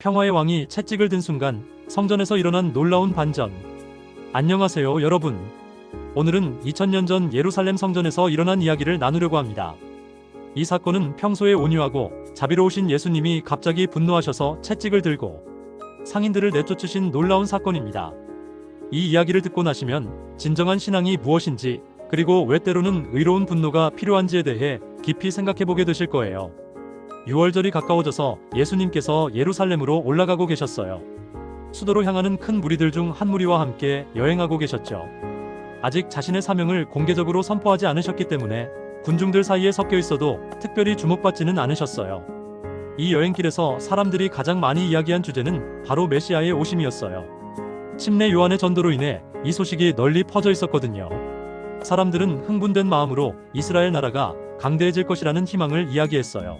평화의 왕이 채찍을 든 순간 성전에서 일어난 놀라운 반전. 안녕하세요, 여러분. 오늘은 2000년 전 예루살렘 성전에서 일어난 이야기를 나누려고 합니다. 이 사건은 평소에 온유하고 자비로우신 예수님이 갑자기 분노하셔서 채찍을 들고 상인들을 내쫓으신 놀라운 사건입니다. 이 이야기를 듣고 나시면 진정한 신앙이 무엇인지, 그리고 왜 때로는 의로운 분노가 필요한지에 대해 깊이 생각해보게 되실 거예요. 6월절이 가까워져서 예수님께서 예루살렘으로 올라가고 계셨어요. 수도로 향하는 큰 무리들 중 한 무리와 함께 여행하고 계셨죠. 아직 자신의 사명을 공개적으로 선포하지 않으셨기 때문에 군중들 사이에 섞여 있어도 특별히 주목받지는 않으셨어요. 이 여행길에서 사람들이 가장 많이 이야기한 주제는 바로 메시아의 오심이었어요. 침례 요한의 전도로 인해 이 소식이 널리 퍼져 있었거든요. 사람들은 흥분된 마음으로 이스라엘 나라가 강대해질 것이라는 희망을 이야기했어요.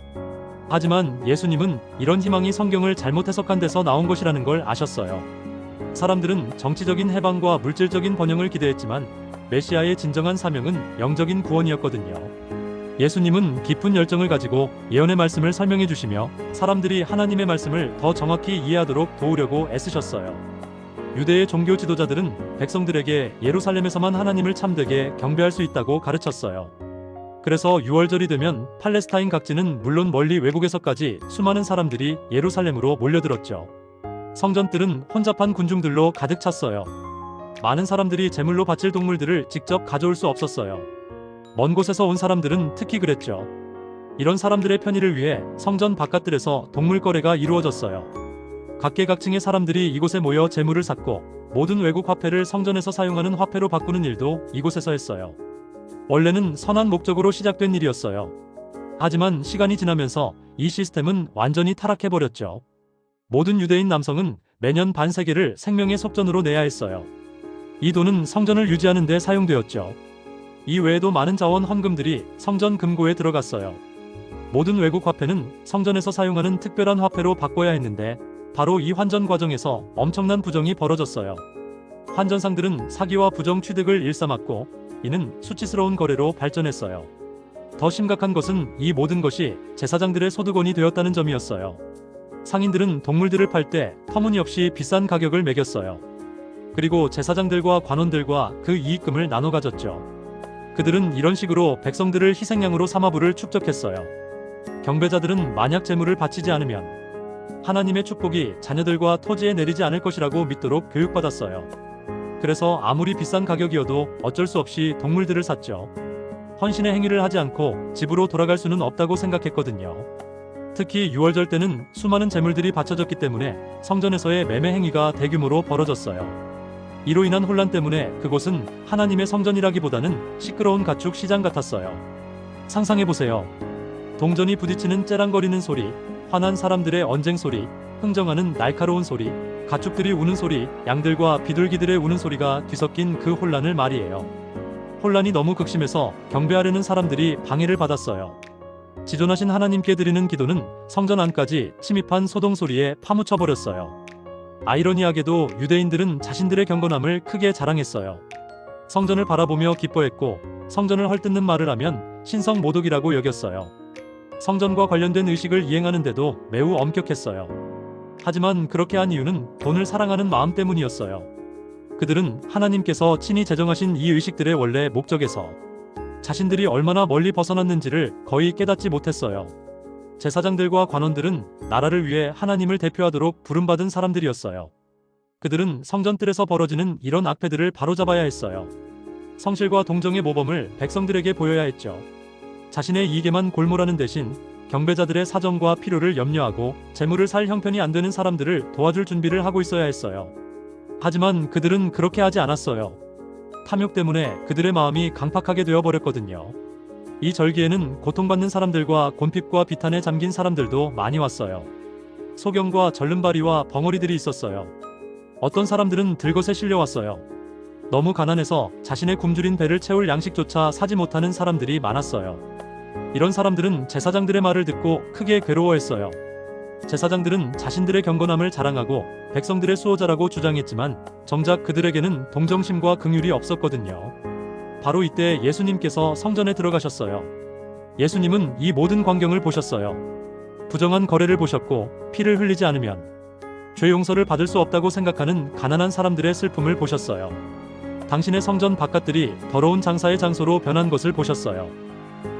하지만 예수님은 이런 희망이 성경을 잘못 해석한 데서 나온 것이라는 걸 아셨어요. 사람들은 정치적인 해방과 물질적인 번영을 기대했지만 메시아의 진정한 사명은 영적인 구원이었거든요. 예수님은 깊은 열정을 가지고 예언의 말씀을 설명해 주시며 사람들이 하나님의 말씀을 더 정확히 이해하도록 도우려고 애쓰셨어요. 유대의 종교 지도자들은 백성들에게 예루살렘에서만 하나님을 참되게 경배할 수 있다고 가르쳤어요. 그래서 6월절이 되면 팔레스타인 각지는 물론 멀리 외국에서까지 수많은 사람들이 예루살렘으로 몰려들었죠. 성전들은 혼잡한 군중들로 가득 찼어요. 많은 사람들이 제물로 바칠 동물들을 직접 가져올 수 없었어요. 먼 곳에서 온 사람들은 특히 그랬죠. 이런 사람들의 편의를 위해 성전 바깥들에서 동물 거래가 이루어졌어요. 각계각층의 사람들이 이곳에 모여 제물을 샀고 모든 외국 화폐를 성전에서 사용하는 화폐로 바꾸는 일도 이곳에서 했어요. 원래는 선한 목적으로 시작된 일이었어요. 하지만 시간이 지나면서 이 시스템은 완전히 타락해버렸죠. 모든 유대인 남성은 매년 반세겔을 생명의 속전으로 내야 했어요. 이 돈은 성전을 유지하는 데 사용되었죠. 이 외에도 많은 자원 헌금들이 성전 금고에 들어갔어요. 모든 외국 화폐는 성전에서 사용하는 특별한 화폐로 바꿔야 했는데 바로 이 환전 과정에서 엄청난 부정이 벌어졌어요. 환전상들은 사기와 부정 취득을 일삼았고 이는 수치스러운 거래로 발전했어요. 더 심각한 것은 이 모든 것이 제사장들의 소득원이 되었다는 점이었어요. 상인들은 동물들을 팔 때 터무니없이 비싼 가격을 매겼어요. 그리고 제사장들과 관원들과 그 이익금을 나눠 가졌죠. 그들은 이런 식으로 백성들을 희생양으로 삼아 부를 축적했어요. 경배자들은 만약 제물을 바치지 않으면 하나님의 축복이 자녀들과 토지에 내리지 않을 것이라고 믿도록 교육받았어요. 그래서 아무리 비싼 가격이어도 어쩔 수 없이 동물들을 샀죠. 헌신의 행위를 하지 않고 집으로 돌아갈 수는 없다고 생각했거든요. 특히 6월절 때는 수많은 제물들이 바쳐졌기 때문에 성전에서의 매매 행위가 대규모로 벌어졌어요. 이로 인한 혼란 때문에 그곳은 하나님의 성전이라기보다는 시끄러운 가축 시장 같았어요. 상상해보세요. 동전이 부딪히는 째랑거리는 소리, 화난 사람들의 언쟁 소리, 흥정하는 날카로운 소리, 가축들이 우는 소리, 양들과 비둘기들의 우는 소리가 뒤섞인 그 혼란을 말이에요. 혼란이 너무 극심해서 경배하려는 사람들이 방해를 받았어요. 지존하신 하나님께 드리는 기도는 성전 안까지 침입한 소동 소리에 파묻혀버렸어요. 아이러니하게도 유대인들은 자신들의 경건함을 크게 자랑했어요. 성전을 바라보며 기뻐했고 성전을 헐뜯는 말을 하면 신성 모독이라고 여겼어요. 성전과 관련된 의식을 이행하는데도 매우 엄격했어요. 하지만 그렇게 한 이유는 돈을 사랑하는 마음 때문이었어요. 그들은 하나님께서 친히 제정하신 이 의식들의 원래 목적에서 자신들이 얼마나 멀리 벗어났는지를 거의 깨닫지 못했어요. 제사장들과 관원들은 나라를 위해 하나님을 대표하도록 부름받은 사람들이었어요. 그들은 성전뜰에서 벌어지는 이런 악패들을 바로잡아야 했어요. 성실과 동정의 모범을 백성들에게 보여야 했죠. 자신의 이익에만 골몰하는 대신 경배자들의 사정과 필요를 염려하고 재물을 살 형편이 안 되는 사람들을 도와줄 준비를 하고 있어야 했어요. 하지만 그들은 그렇게 하지 않았어요. 탐욕 때문에 그들의 마음이 강팍하게 되어버렸거든요. 이 절기에는 고통받는 사람들과 곤핍과 비탄에 잠긴 사람들도 많이 왔어요. 소경과 절름발이와 벙어리들이 있었어요. 어떤 사람들은 들것에 실려왔어요. 너무 가난해서 자신의 굶주린 배를 채울 양식조차 사지 못하는 사람들이 많았어요. 이런 사람들은 제사장들의 말을 듣고 크게 괴로워했어요. 제사장들은 자신들의 경건함을 자랑하고 백성들의 수호자라고 주장했지만 정작 그들에게는 동정심과 긍휼이 없었거든요. 바로 이때 예수님께서 성전에 들어가셨어요. 예수님은 이 모든 광경을 보셨어요. 부정한 거래를 보셨고 피를 흘리지 않으면 죄 용서를 받을 수 없다고 생각하는 가난한 사람들의 슬픔을 보셨어요. 당신의 성전 바깥들이 더러운 장사의 장소로 변한 것을 보셨어요.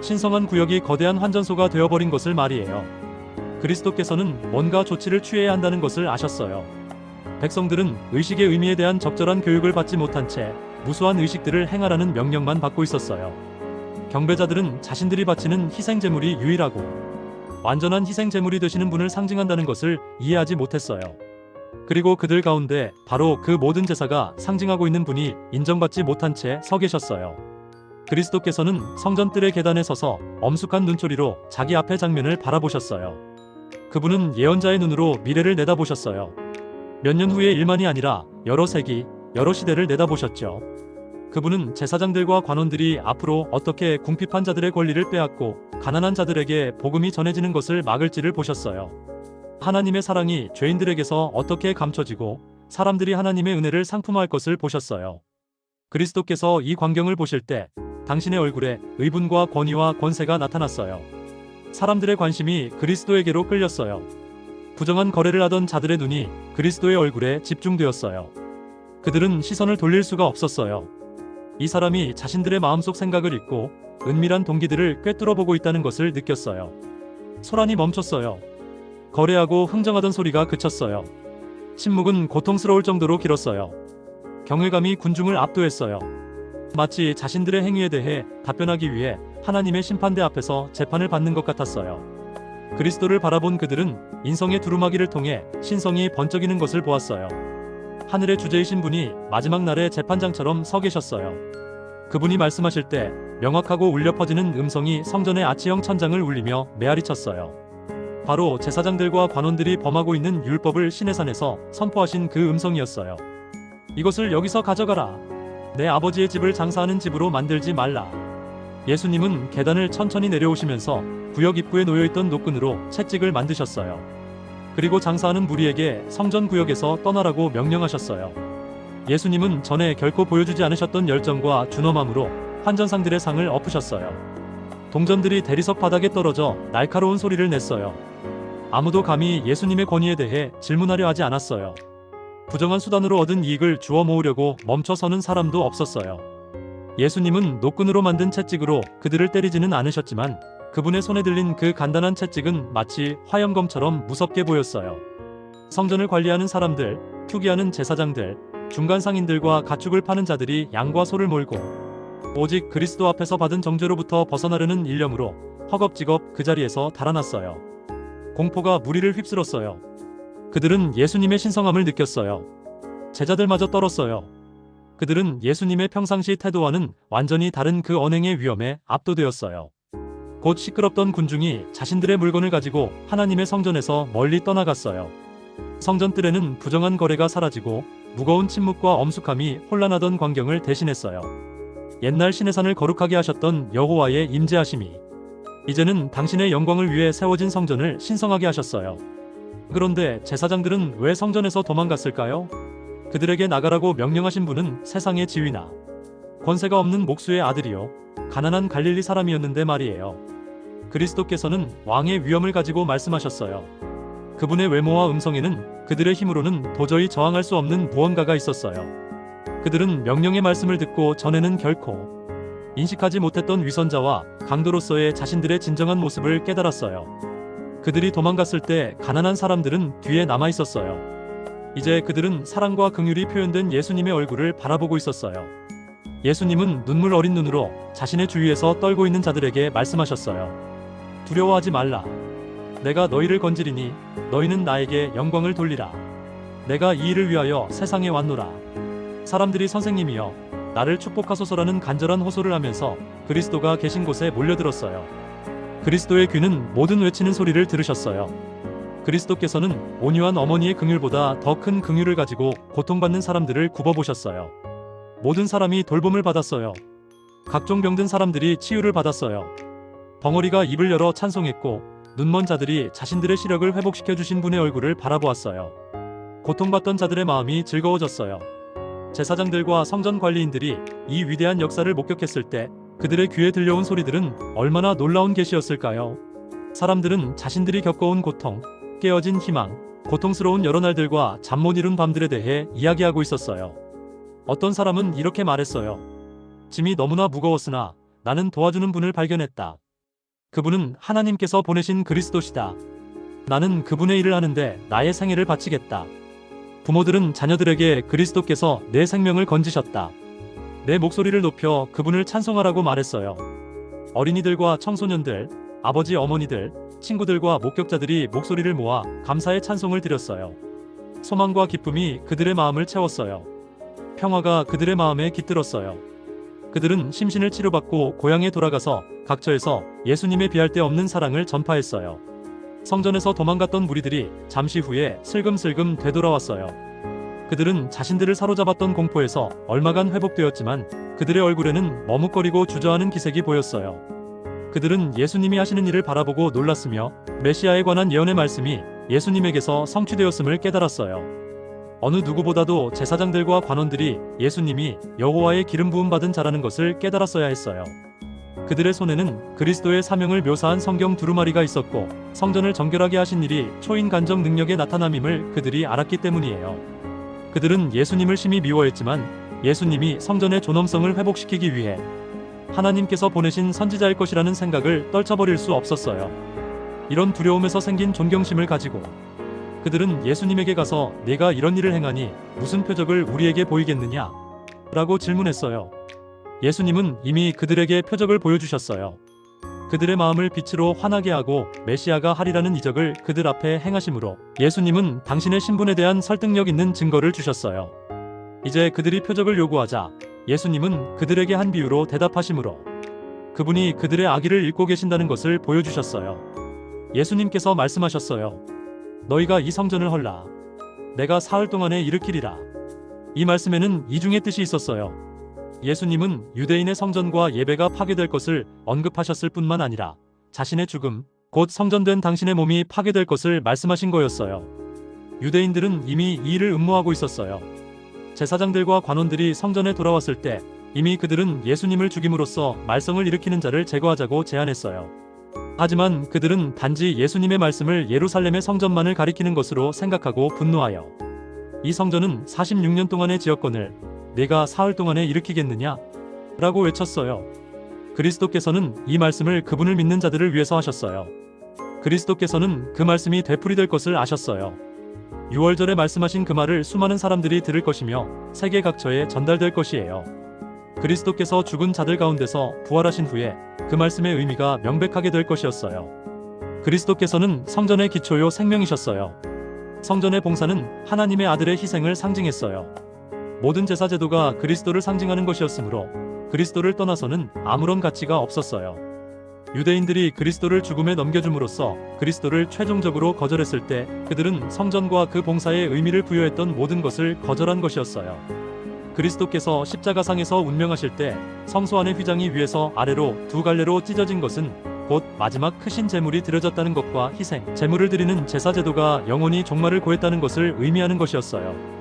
신성한 구역이 거대한 환전소가 되어버린 것을 말이에요. 그리스도께서는 뭔가 조치를 취해야 한다는 것을 아셨어요. 백성들은 의식의 의미에 대한 적절한 교육을 받지 못한 채 무수한 의식들을 행하라는 명령만 받고 있었어요. 경배자들은 자신들이 바치는 희생제물이 유일하고 완전한 희생제물이 되시는 분을 상징한다는 것을 이해하지 못했어요. 그리고 그들 가운데 바로 그 모든 제사가 상징하고 있는 분이 인정받지 못한 채 서 계셨어요. 그리스도께서는 성전 뜰의 계단에 서서 엄숙한 눈초리로 자기 앞의 장면을 바라보셨어요. 그분은 예언자의 눈으로 미래를 내다보셨어요. 몇 년 후의 일만이 아니라 여러 세기, 여러 시대를 내다보셨죠. 그분은 제사장들과 관원들이 앞으로 어떻게 궁핍한 자들의 권리를 빼앗고 가난한 자들에게 복음이 전해지는 것을 막을지를 보셨어요. 하나님의 사랑이 죄인들에게서 어떻게 감춰지고 사람들이 하나님의 은혜를 상품화할 것을 보셨어요. 그리스도께서 이 광경을 보실 때 당신의 얼굴에 의분과 권위와 권세가 나타났어요. 사람들의 관심이 그리스도에게로 끌렸어요. 부정한 거래를 하던 자들의 눈이 그리스도의 얼굴에 집중되었어요. 그들은 시선을 돌릴 수가 없었어요. 이 사람이 자신들의 마음속 생각을 읽고 은밀한 동기들을 꿰뚫어 보고 있다는 것을 느꼈어요. 소란이 멈췄어요. 거래하고 흥정하던 소리가 그쳤어요. 침묵은 고통스러울 정도로 길었어요. 경외감이 군중을 압도했어요. 마치 자신들의 행위에 대해 답변하기 위해 하나님의 심판대 앞에서 재판을 받는 것 같았어요. 그리스도를 바라본 그들은 인성의 두루마기를 통해 신성이 번쩍이는 것을 보았어요. 하늘의 주제이신 분이 마지막 날의 재판장처럼 서 계셨어요. 그분이 말씀하실 때 명확하고 울려 퍼지는 음성이 성전의 아치형 천장을 울리며 메아리쳤어요. 바로 제사장들과 관원들이 범하고 있는 율법을 시내산에서 선포하신 그 음성이었어요. 이것을 여기서 가져가라. 내 아버지의 집을 장사하는 집으로 만들지 말라. 예수님은 계단을 천천히 내려오시면서 구역 입구에 놓여있던 노끈으로 채찍을 만드셨어요. 그리고 장사하는 무리에게 성전 구역에서 떠나라고 명령하셨어요. 예수님은 전에 결코 보여주지 않으셨던 열정과 준엄함으로 환전상들의 상을 엎으셨어요. 동전들이 대리석 바닥에 떨어져 날카로운 소리를 냈어요. 아무도 감히 예수님의 권위에 대해 질문하려 하지 않았어요. 부정한 수단으로 얻은 이익을 주워 모으려고 멈춰서는 사람도 없었어요. 예수님은 노끈으로 만든 채찍으로 그들을 때리지는 않으셨지만 그분의 손에 들린 그 간단한 채찍은 마치 화염검처럼 무섭게 보였어요. 성전을 관리하는 사람들, 투기하는 제사장들, 중간 상인들과 가축을 파는 자들이 양과 소를 몰고 오직 그리스도 앞에서 받은 정죄로부터 벗어나려는 일념으로 허겁지겁 그 자리에서 달아났어요. 공포가 무리를 휩쓸었어요. 그들은 예수님의 신성함을 느꼈어요. 제자들마저 떨었어요. 그들은 예수님의 평상시 태도와는 완전히 다른 그 언행의 위험에 압도되었어요. 곧 시끄럽던 군중이 자신들의 물건을 가지고 하나님의 성전에서 멀리 떠나갔어요. 성전 뜰에는 부정한 거래가 사라지고 무거운 침묵과 엄숙함이 혼란하던 광경을 대신했어요. 옛날 시내산을 거룩하게 하셨던 여호와의 임재하심이 이제는 당신의 영광을 위해 세워진 성전을 신성하게 하셨어요. 그런데 제사장들은 왜 성전에서 도망갔을까요? 그들에게 나가라고 명령하신 분은 세상의 지위나 권세가 없는 목수의 아들이요 가난한 갈릴리 사람이었는데 말이에요. 그리스도께서는 왕의 위엄을 가지고 말씀하셨어요. 그분의 외모와 음성에는 그들의 힘으로는 도저히 저항할 수 없는 무언가가 있었어요. 그들은 명령의 말씀을 듣고 전에는 결코 인식하지 못했던 위선자와 강도로서의 자신들의 진정한 모습을 깨달았어요. 그들이 도망갔을 때 가난한 사람들은 뒤에 남아 있었어요. 이제 그들은 사랑과 긍휼이 표현된 예수님의 얼굴을 바라보고 있었어요. 예수님은 눈물 어린 눈으로 자신의 주위에서 떨고 있는 자들에게 말씀하셨어요. 두려워하지 말라. 내가 너희를 건지리니 너희는 나에게 영광을 돌리라. 내가 이 일을 위하여 세상에 왔노라. 사람들이 선생님이여 나를 축복하소서라는 간절한 호소를 하면서 그리스도가 계신 곳에 몰려들었어요. 그리스도의 귀는 모든 외치는 소리를 들으셨어요. 그리스도께서는 온유한 어머니의 긍휼보다 더 큰 긍휼을 가지고 고통받는 사람들을 굽어보셨어요. 모든 사람이 돌봄을 받았어요. 각종 병든 사람들이 치유를 받았어요. 벙어리가 입을 열어 찬송했고 눈먼 자들이 자신들의 시력을 회복시켜 주신 분의 얼굴을 바라보았어요. 고통받던 자들의 마음이 즐거워졌어요. 제사장들과 성전 관리인들이 이 위대한 역사를 목격했을 때 그들의 귀에 들려온 소리들은 얼마나 놀라운 계시였을까요? 사람들은 자신들이 겪어온 고통, 깨어진 희망, 고통스러운 여러 날들과 잠 못 이룬 밤들에 대해 이야기하고 있었어요. 어떤 사람은 이렇게 말했어요. 짐이 너무나 무거웠으나 나는 도와주는 분을 발견했다. 그분은 하나님께서 보내신 그리스도시다. 나는 그분의 일을 하는데 나의 생애를 바치겠다. 부모들은 자녀들에게 그리스도께서 내 생명을 건지셨다. 내 목소리를 높여 그분을 찬송하라고 말했어요. 어린이들과 청소년들, 아버지 어머니들, 친구들과 목격자들이 목소리를 모아 감사의 찬송을 드렸어요. 소망과 기쁨이 그들의 마음을 채웠어요. 평화가 그들의 마음에 깃들었어요. 그들은 심신을 치료받고 고향에 돌아가서 각처에서 예수님의 비할 데 없는 사랑을 전파했어요. 성전에서 도망갔던 무리들이 잠시 후에 슬금슬금 되돌아왔어요. 그들은 자신들을 사로잡았던 공포에서 얼마간 회복되었지만 그들의 얼굴에는 머뭇거리고 주저하는 기색이 보였어요. 그들은 예수님이 하시는 일을 바라보고 놀랐으며 메시아에 관한 예언의 말씀이 예수님에게서 성취되었음을 깨달았어요. 어느 누구보다도 제사장들과 관원들이 예수님이 여호와의 기름 부음 받은 자라는 것을 깨달았어야 했어요. 그들의 손에는 그리스도의 사명을 묘사한 성경 두루마리가 있었고 성전을 정결하게 하신 일이 초인 간접 능력의 나타남임을 그들이 알았기 때문이에요. 그들은 예수님을 심히 미워했지만 예수님이 성전의 존엄성을 회복시키기 위해 하나님께서 보내신 선지자일 것이라는 생각을 떨쳐버릴 수 없었어요. 이런 두려움에서 생긴 존경심을 가지고 그들은 예수님에게 가서 네가 이런 일을 행하니 무슨 표적을 우리에게 보이겠느냐? 라고 질문했어요. 예수님은 이미 그들에게 표적을 보여주셨어요. 그들의 마음을 빛으로 환하게 하고 메시아가 하리라는 이적을 그들 앞에 행하심으로 예수님은 당신의 신분에 대한 설득력 있는 증거를 주셨어요. 이제 그들이 표적을 요구하자 예수님은 그들에게 한 비유로 대답하심으로 그분이 그들의 악의를 읽고 계신다는 것을 보여주셨어요. 예수님께서 말씀하셨어요. 너희가 이 성전을 헐라. 내가 사흘 동안에 일으키리라. 이 말씀에는 이중의 뜻이 있었어요. 예수님은 유대인의 성전과 예배가 파괴될 것을 언급하셨을 뿐만 아니라 자신의 죽음, 곧 성전된 당신의 몸이 파괴될 것을 말씀하신 거였어요. 유대인들은 이미 이 일을 음모하고 있었어요. 제사장들과 관원들이 성전에 돌아왔을 때 이미 그들은 예수님을 죽임으로써 말썽을 일으키는 자를 제거하자고 제안했어요. 하지만 그들은 단지 예수님의 말씀을 예루살렘의 성전만을 가리키는 것으로 생각하고 분노하여 이 성전은 46년 동안의 지역권을 네가 사흘 동안에 일으키겠느냐? 라고 외쳤어요. 그리스도께서는 이 말씀을 그분을 믿는 자들을 위해서 하셨어요. 그리스도께서는 그 말씀이 되풀이될 것을 아셨어요. 6월절에 말씀하신 그 말을 수많은 사람들이 들을 것이며 세계 각처에 전달될 것이에요. 그리스도께서 죽은 자들 가운데서 부활하신 후에 그 말씀의 의미가 명백하게 될 것이었어요. 그리스도께서는 성전의 기초요 생명이셨어요. 성전의 봉사는 하나님의 아들의 희생을 상징했어요. 모든 제사 제도가 그리스도를 상징하는 것이었으므로 그리스도를 떠나서는 아무런 가치가 없었어요. 유대인들이 그리스도를 죽음에 넘겨줌으로써 그리스도를 최종적으로 거절했을 때 그들은 성전과 그 봉사에 의미를 부여했던 모든 것을 거절한 것이었어요. 그리스도께서 십자가상에서 운명하실 때 성소 안의 휘장이 위에서 아래로 두 갈래로 찢어진 것은 곧 마지막 크신 제물이 드려졌다는 것과 희생, 제물을 드리는 제사 제도가 영원히 종말을 고했다는 것을 의미하는 것이었어요.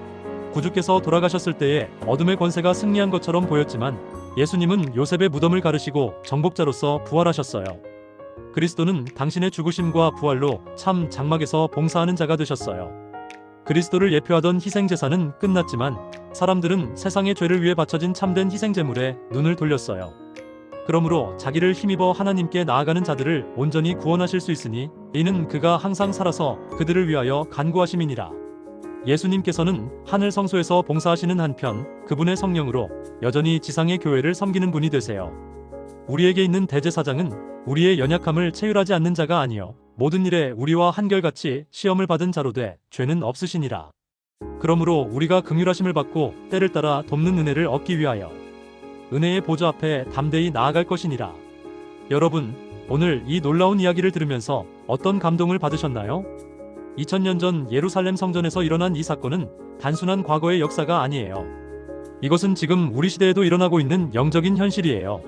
구주께서 돌아가셨을 때에 어둠의 권세가 승리한 것처럼 보였지만 예수님은 요셉의 무덤을 가르시고 정복자로서 부활하셨어요. 그리스도는 당신의 죽으심과 부활로 참 장막에서 봉사하는 자가 되셨어요. 그리스도를 예표하던 희생제사는 끝났지만 사람들은 세상의 죄를 위해 바쳐진 참된 희생제물에 눈을 돌렸어요. 그러므로 자기를 힘입어 하나님께 나아가는 자들을 온전히 구원하실 수 있으니 이는 그가 항상 살아서 그들을 위하여 간구하심이니라. 예수님께서는 하늘 성소에서 봉사하시는 한편 그분의 성령으로 여전히 지상의 교회를 섬기는 분이 되세요. 우리에게 있는 대제사장은 우리의 연약함을 체휼하지 않는 자가 아니요 모든 일에 우리와 한결같이 시험을 받은 자로 돼 죄는 없으시니라. 그러므로 우리가 긍휼하심을 받고 때를 따라 돕는 은혜를 얻기 위하여 은혜의 보좌 앞에 담대히 나아갈 것이니라. 여러분, 오늘 이 놀라운 이야기를 들으면서 어떤 감동을 받으셨나요? 2000년 전 예루살렘 성전에서 일어난 이 사건은 단순한 과거의 역사가 아니에요. 이것은 지금 우리 시대에도 일어나고 있는 영적인 현실이에요.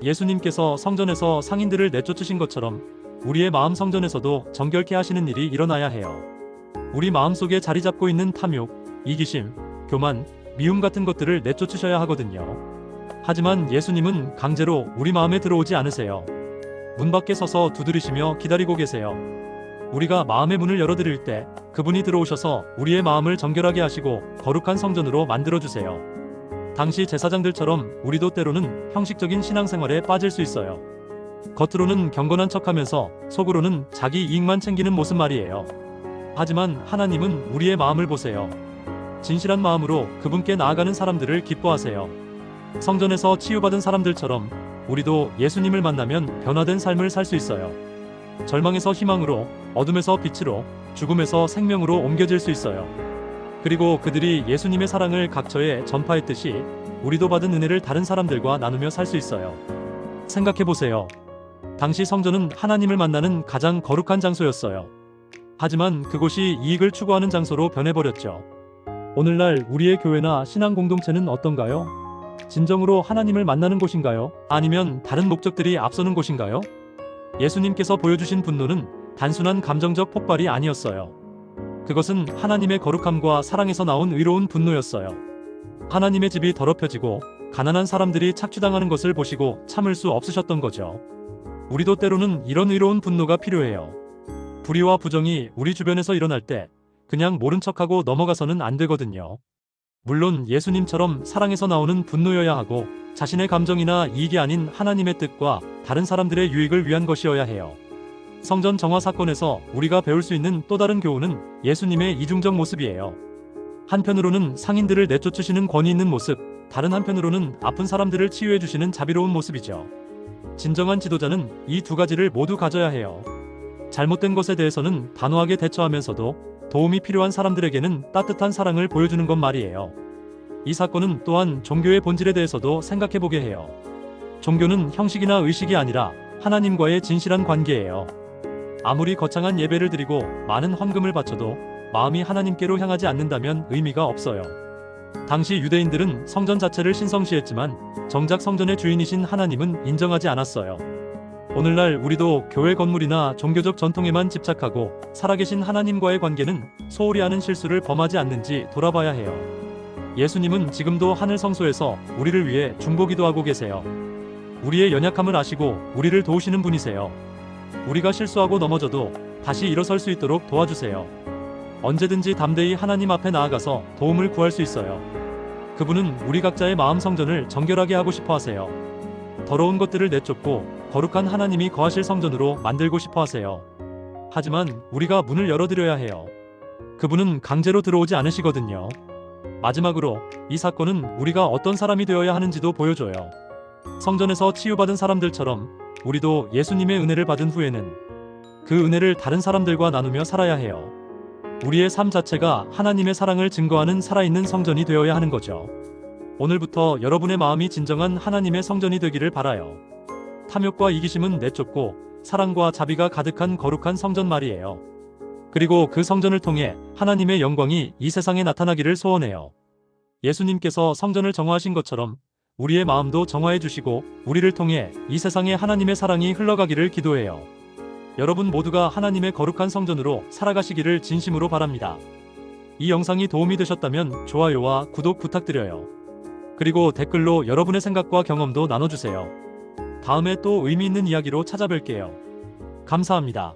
예수님께서 성전에서 상인들을 내쫓으신 것처럼 우리의 마음 성전에서도 정결케 하시는 일이 일어나야 해요. 우리 마음속에 자리 잡고 있는 탐욕, 이기심, 교만, 미움 같은 것들을 내쫓으셔야 하거든요. 하지만 예수님은 강제로 우리 마음에 들어오지 않으세요. 문 밖에 서서 두드리시며 기다리고 계세요. 우리가 마음의 문을 열어드릴 때 그분이 들어오셔서 우리의 마음을 정결하게 하시고 거룩한 성전으로 만들어주세요. 당시 제사장들처럼 우리도 때로는 형식적인 신앙생활에 빠질 수 있어요. 겉으로는 경건한 척하면서 속으로는 자기 이익만 챙기는 모습 말이에요. 하지만 하나님은 우리의 마음을 보세요. 진실한 마음으로 그분께 나아가는 사람들을 기뻐하세요. 성전에서 치유받은 사람들처럼 우리도 예수님을 만나면 변화된 삶을 살 수 있어요. 절망에서 희망으로, 어둠에서 빛으로, 죽음에서 생명으로 옮겨질 수 있어요. 그리고 그들이 예수님의 사랑을 각처에 전파했듯이 우리도 받은 은혜를 다른 사람들과 나누며 살 수 있어요. 생각해보세요. 당시 성전은 하나님을 만나는 가장 거룩한 장소였어요. 하지만 그곳이 이익을 추구하는 장소로 변해버렸죠. 오늘날 우리의 교회나 신앙 공동체는 어떤가요? 진정으로 하나님을 만나는 곳인가요? 아니면 다른 목적들이 앞서는 곳인가요? 예수님께서 보여주신 분노는 단순한 감정적 폭발이 아니었어요. 그것은 하나님의 거룩함과 사랑에서 나온 의로운 분노였어요. 하나님의 집이 더럽혀지고 가난한 사람들이 착취당하는 것을 보시고 참을 수 없으셨던 거죠. 우리도 때로는 이런 의로운 분노가 필요해요. 불의와 부정이 우리 주변에서 일어날 때 그냥 모른 척하고 넘어가서는 안 되거든요. 물론 예수님처럼 사랑에서 나오는 분노여야 하고 자신의 감정이나 이익이 아닌 하나님의 뜻과 다른 사람들의 유익을 위한 것이어야 해요. 성전 정화 사건에서 우리가 배울 수 있는 또 다른 교훈은 예수님의 이중적 모습이에요. 한편으로는 상인들을 내쫓으시는 권위 있는 모습, 다른 한편으로는 아픈 사람들을 치유해 주시는 자비로운 모습이죠. 진정한 지도자는 이 두 가지를 모두 가져야 해요. 잘못된 것에 대해서는 단호하게 대처하면서도 도움이 필요한 사람들에게는 따뜻한 사랑을 보여주는 것 말이에요. 이 사건은 또한 종교의 본질에 대해서도 생각해보게 해요. 종교는 형식이나 의식이 아니라 하나님과의 진실한 관계예요. 아무리 거창한 예배를 드리고 많은 헌금을 바쳐도 마음이 하나님께로 향하지 않는다면 의미가 없어요. 당시 유대인들은 성전 자체를 신성시했지만 정작 성전의 주인이신 하나님은 인정하지 않았어요. 오늘날 우리도 교회 건물이나 종교적 전통에만 집착하고 살아계신 하나님과의 관계는 소홀히 하는 실수를 범하지 않는지 돌아봐야 해요. 예수님은 지금도 하늘 성소에서 우리를 위해 중보기도하고 계세요. 우리의 연약함을 아시고 우리를 도우시는 분이세요. 우리가 실수하고 넘어져도 다시 일어설 수 있도록 도와주세요. 언제든지 담대히 하나님 앞에 나아가서 도움을 구할 수 있어요. 그분은 우리 각자의 마음 성전을 정결하게 하고 싶어 하세요. 더러운 것들을 내쫓고 거룩한 하나님이 거하실 성전으로 만들고 싶어 하세요. 하지만 우리가 문을 열어드려야 해요. 그분은 강제로 들어오지 않으시거든요. 마지막으로 이 사건은 우리가 어떤 사람이 되어야 하는지도 보여줘요. 성전에서 치유받은 사람들처럼 우리도 예수님의 은혜를 받은 후에는 그 은혜를 다른 사람들과 나누며 살아야 해요. 우리의 삶 자체가 하나님의 사랑을 증거하는 살아있는 성전이 되어야 하는 거죠. 오늘부터 여러분의 마음이 진정한 하나님의 성전이 되기를 바라요. 탐욕과 이기심은 내쫓고 사랑과 자비가 가득한 거룩한 성전 말이에요. 그리고 그 성전을 통해 하나님의 영광이 이 세상에 나타나기를 소원해요. 예수님께서 성전을 정화하신 것처럼 우리의 마음도 정화해 주시고 우리를 통해 이 세상에 하나님의 사랑이 흘러가기를 기도해요. 여러분 모두가 하나님의 거룩한 성전으로 살아가시기를 진심으로 바랍니다. 이 영상이 도움이 되셨다면 좋아요와 구독 부탁드려요. 그리고 댓글로 여러분의 생각과 경험도 나눠주세요. 다음에 또 의미 있는 이야기로 찾아뵐게요. 감사합니다.